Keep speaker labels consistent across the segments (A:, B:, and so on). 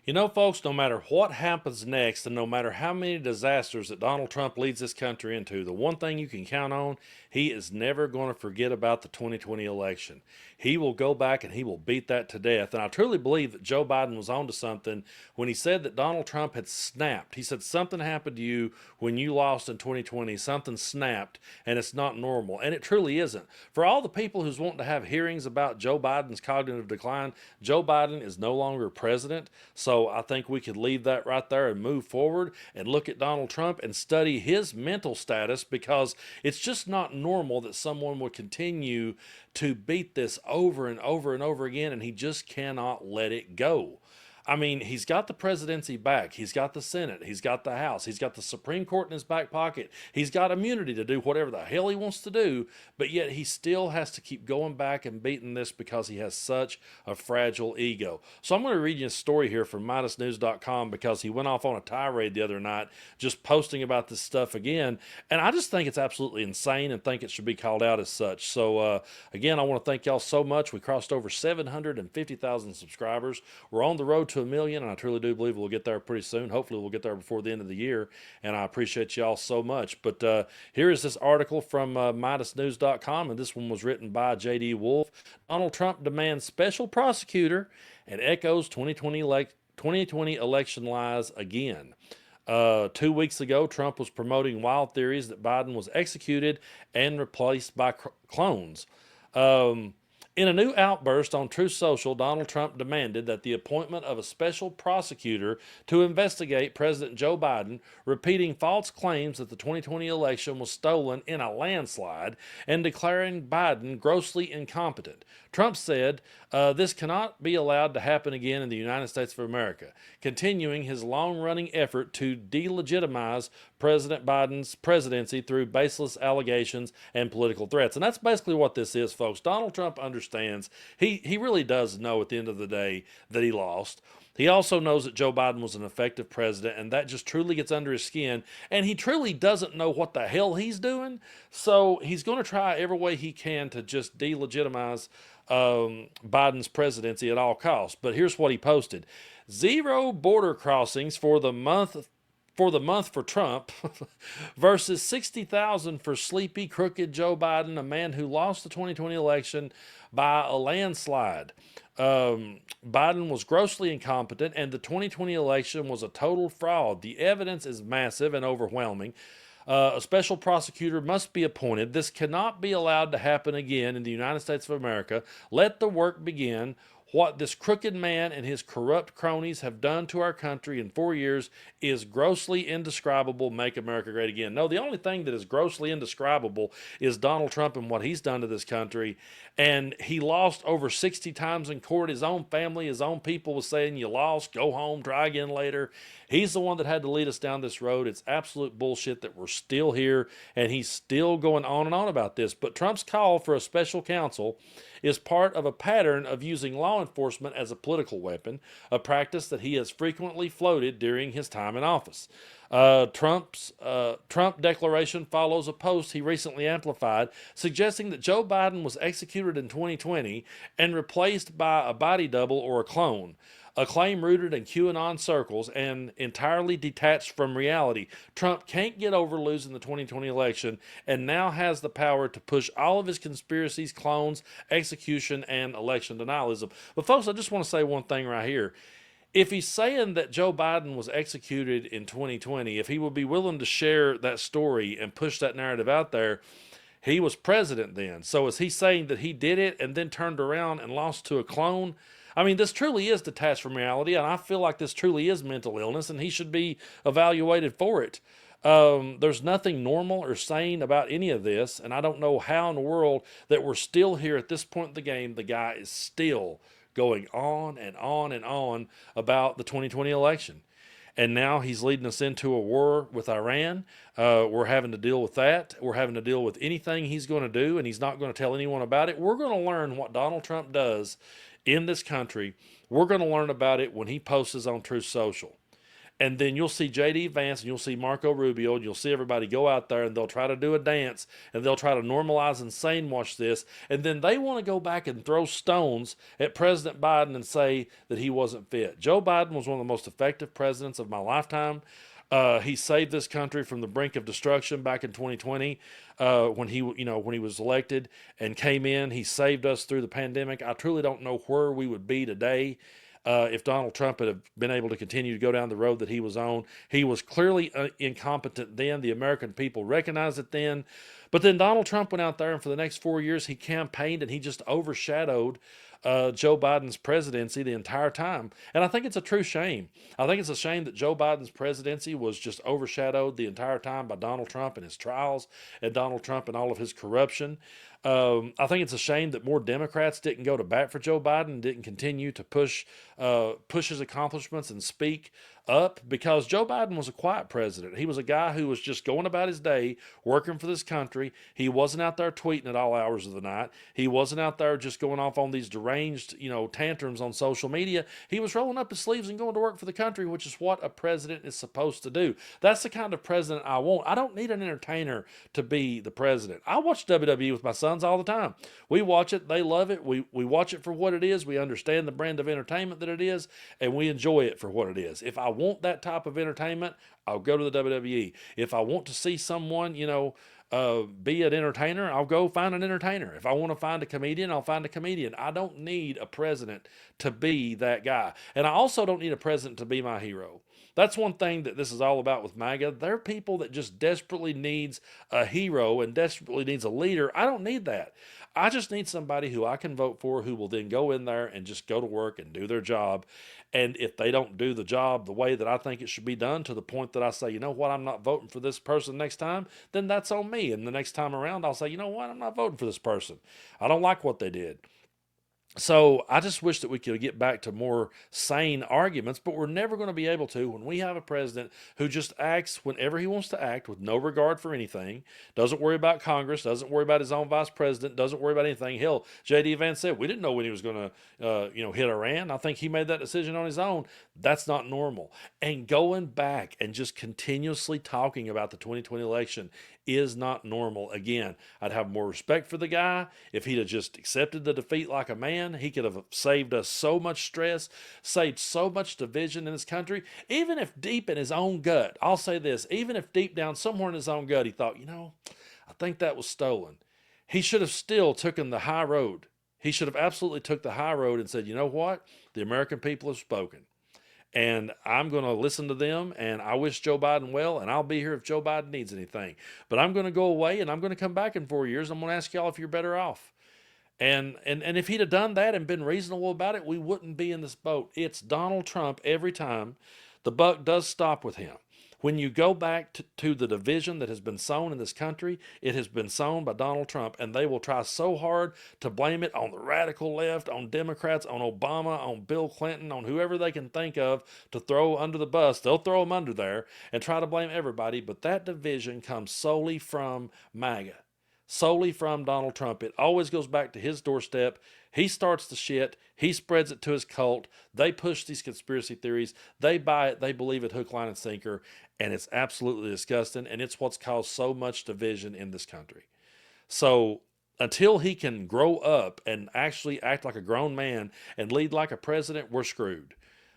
A: You know, folks, no matter what happens next and no matter how many disasters that Donald Trump leads this country into, the one thing you can count on, he is never going to forget about the 2020 election. He will go back and he will beat that to death. And I truly believe that Joe Biden was onto something when he said that Donald Trump had snapped. He said something happened to you when you lost in 2020, something snapped, and it's not normal. And it truly isn't. For all the people who's wanting to have hearings about Joe Biden's cognitive decline, Joe Biden is no longer president. So I think we could leave that right there and move forward and look at Donald Trump and study his mental status, because it's just not normal that someone would continue to beat this over and over and over again, and he just cannot let it go. I mean, he's got the presidency back. He's got the Senate. He's got the House. He's got the Supreme Court in his back pocket. He's got immunity to do whatever the hell he wants to do, but yet he still has to keep going back and beating this because he has such a fragile ego. So I'm going to read you a story here from MidasNews.com, because he went off on a tirade the other night just posting about this stuff again, and I just think it's absolutely insane and think it should be called out as such. So again, I want to thank y'all so much. We crossed over 750,000 subscribers. We're on the road to a million, and I truly do believe we'll get there pretty soon. Hopefully we'll get there before the end of the year, and I appreciate y'all so much. But here is this article from MidasNews.com, and this one was written by J.D. Wolf. Donald Trump demands special prosecutor and echoes 2020 election lies again. 2 weeks ago, Trump was promoting wild theories that Biden was executed and replaced by clones. In a new outburst on Truth Social, Donald Trump demanded that the appointment of a special prosecutor to investigate President Joe Biden, repeating false claims that the 2020 election was stolen in a landslide, and declaring Biden grossly incompetent. Trump said, this cannot be allowed to happen again in the United States of America, continuing his long-running effort to delegitimize President Biden's presidency through baseless allegations and political threats. And that's basically what this is, folks. Donald Trump understands. He really does know at the end of the day that he lost. He also knows that Joe Biden was an effective president, and that just truly gets under his skin. And he truly doesn't know what the hell he's doing. So he's going to try every way he can to just delegitimize Biden's presidency at all costs. But here's what he posted: zero border crossings for the month for Trump versus 60,000 for sleepy, crooked Joe Biden, a man who lost the 2020 election by a landslide. Biden was grossly incompetent, and the 2020 election was a total fraud. The evidence is massive and overwhelming. A special prosecutor must be appointed. This cannot be allowed to happen again in the United States of America. Let the work begin. What this crooked man and his corrupt cronies have done to our country in 4 years is grossly indescribable. Make America great again. No, the only thing that is grossly indescribable is Donald Trump and what he's done to this country. And he lost over 60 times in court. His own family, his own people was saying, you lost, go home, try again later. He's the one that had to lead us down this road. It's absolute bullshit that we're still here, and he's still going on and on about this. But Trump's call for a special counsel is part of a pattern of using law enforcement as a political weapon, a practice that he has frequently floated during his time in office. Trump declaration follows a post he recently amplified suggesting that Joe Biden was executed in 2020 and replaced by a body double or a clone, a claim rooted in QAnon circles and entirely detached from reality. Trump can't get over losing the 2020 election and now has the power to push all of his conspiracies, clones, execution, and election denialism. But folks, I just want to say one thing right here. If he's saying that Joe Biden was executed in 2020, if he would be willing to share that story and push that narrative out there, he was president then. So is he saying that he did it and then turned around and lost to a clone? I mean, this truly is detached from reality, and I feel like this truly is mental illness, and he should be evaluated for it. There's nothing normal or sane about any of this, and I don't know how in the world that we're still here at this point in the game. The guy is still going on and on and on about the 2020 election. And now he's leading us into a war with Iran. We're having to deal with that. We're having to deal with anything he's going to do, and he's not going to tell anyone about it. We're going to learn what Donald Trump does in this country. We're going to learn about it when he posts on Truth Social. And then you'll see J.D. Vance and you'll see Marco Rubio and you'll see everybody go out there and they'll try to do a dance and they'll try to normalize and sane wash this. And then they want to go back and throw stones at President Biden and say that he wasn't fit. Joe Biden was one of the most effective presidents of my lifetime. He saved this country from the brink of destruction back in 2020 when he was elected and came in. He saved us through the pandemic. I truly don't know where we would be today if Donald Trump had been able to continue to go down the road that he was on. He was clearly incompetent then. The American people recognized it then. But then Donald Trump went out there, and for the next 4 years, he campaigned and he just overshadowed Joe Biden's presidency the entire time. And I think it's a true shame. I think it's a shame that Joe Biden's presidency was just overshadowed the entire time by Donald Trump and his trials, and Donald Trump and all of his corruption. I think it's a shame that more Democrats didn't go to bat for Joe Biden, didn't continue to push his accomplishments and speak up, because Joe Biden was a quiet president. He was a guy who was just going about his day, working for this country. He wasn't out there tweeting at all hours of the night. He wasn't out there just going off on these deranged, tantrums on social media. He was rolling up his sleeves and going to work for the country, which is what a president is supposed to do. That's the kind of president I want. I don't need an entertainer to be the president. I watch WWE with my sons all the time. We watch it. They love it. We watch it for what it is. We understand the brand of entertainment that it is, and we enjoy it for what it is. If I want that type of entertainment, I'll go to the WWE. If I want to see someone, be an entertainer, I'll go find an entertainer. If I want to find a comedian, I'll find a comedian. I don't need a president to be that guy. And I also don't need a president to be my hero. That's one thing that this is all about with MAGA. They're people that just desperately needs a hero and desperately needs a leader. I don't need that. I just need somebody who I can vote for, who will then go in there and just go to work and do their job. And if they don't do the job the way that I think it should be done, to the point that I say, you know what, I'm not voting for this person next time, then that's on me. And the next time around, I'll say, you know what, I'm not voting for this person. I don't like what they did. So I just wish that we could get back to more sane arguments, but we're never going to be able to when we have a president who just acts whenever he wants to act with no regard for anything, doesn't worry about Congress, doesn't worry about his own vice president, doesn't worry about anything. Hell, J.D. Vance said, we didn't know when he was going to, hit Iran. I think he made that decision on his own. That's not normal. And going back and just continuously talking about the 2020 election is not normal. Again, I'd have more respect for the guy if he'd have just accepted the defeat like a man. He could have saved us so much stress, saved so much division in this country. Even if deep in his own gut, I'll say this, even if deep down somewhere in his own gut he thought, I think that was stolen, he should have still taken the high road. He should have absolutely took the high road and said, you know what? The American people have spoken. And I'm going to listen to them, and I wish Joe Biden well, and I'll be here if Joe Biden needs anything. But I'm going to go away, and I'm going to come back in 4 years. I'm going to ask y'all if you're better off. And if he'd have done that and been reasonable about it, we wouldn't be in this boat. It's Donald Trump every time. The buck does stop with him. When you go back to the division that has been sown in this country, it has been sown by Donald Trump, and they will try so hard to blame it on the radical left, on Democrats, on Obama, on Bill Clinton, on whoever they can think of to throw under the bus. They'll throw them under there and try to blame everybody, but that division comes solely from MAGA, solely from Donald Trump. It always goes back to his doorstep. He starts the shit. He spreads it to his cult. They push these conspiracy theories. They buy it. They believe it hook, line, and sinker. And it's absolutely disgusting. And it's what's caused so much division in this country. So until he can grow up and actually act like a grown man and lead like a president, we're screwed.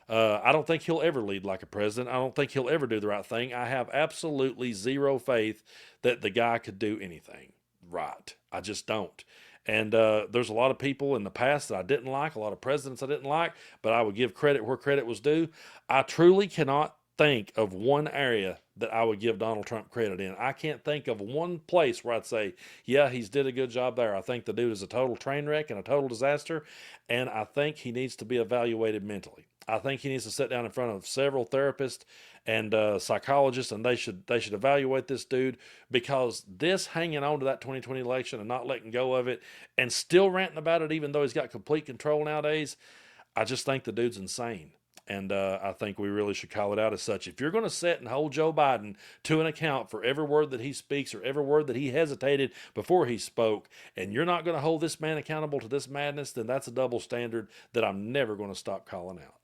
A: I don't think he'll ever lead like a president. I don't think he'll ever do the right thing. I have absolutely zero faith that the guy could do anything right. I just don't. And there's a lot of people in the past that I didn't like, a lot of presidents I didn't like, but I would give credit where credit was due. I truly cannot think of one area that I would give Donald Trump credit in. I can't think of one place where I'd say, yeah, he's did a good job there. I think the dude is a total train wreck and a total disaster, and I think he needs to be evaluated mentally. I think he needs to sit down in front of several therapists and psychologists, and they should evaluate this dude, because this hanging on to that 2020 election and not letting go of it and still ranting about it, even though he's got complete control nowadays, I just think the dude's insane. And I think we really should call it out as such. If you're going to sit and hold Joe Biden to an account for every word that he speaks or every word that he hesitated before he spoke, and you're not going to hold this man accountable to this madness, then that's a double standard that I'm never going to stop calling out.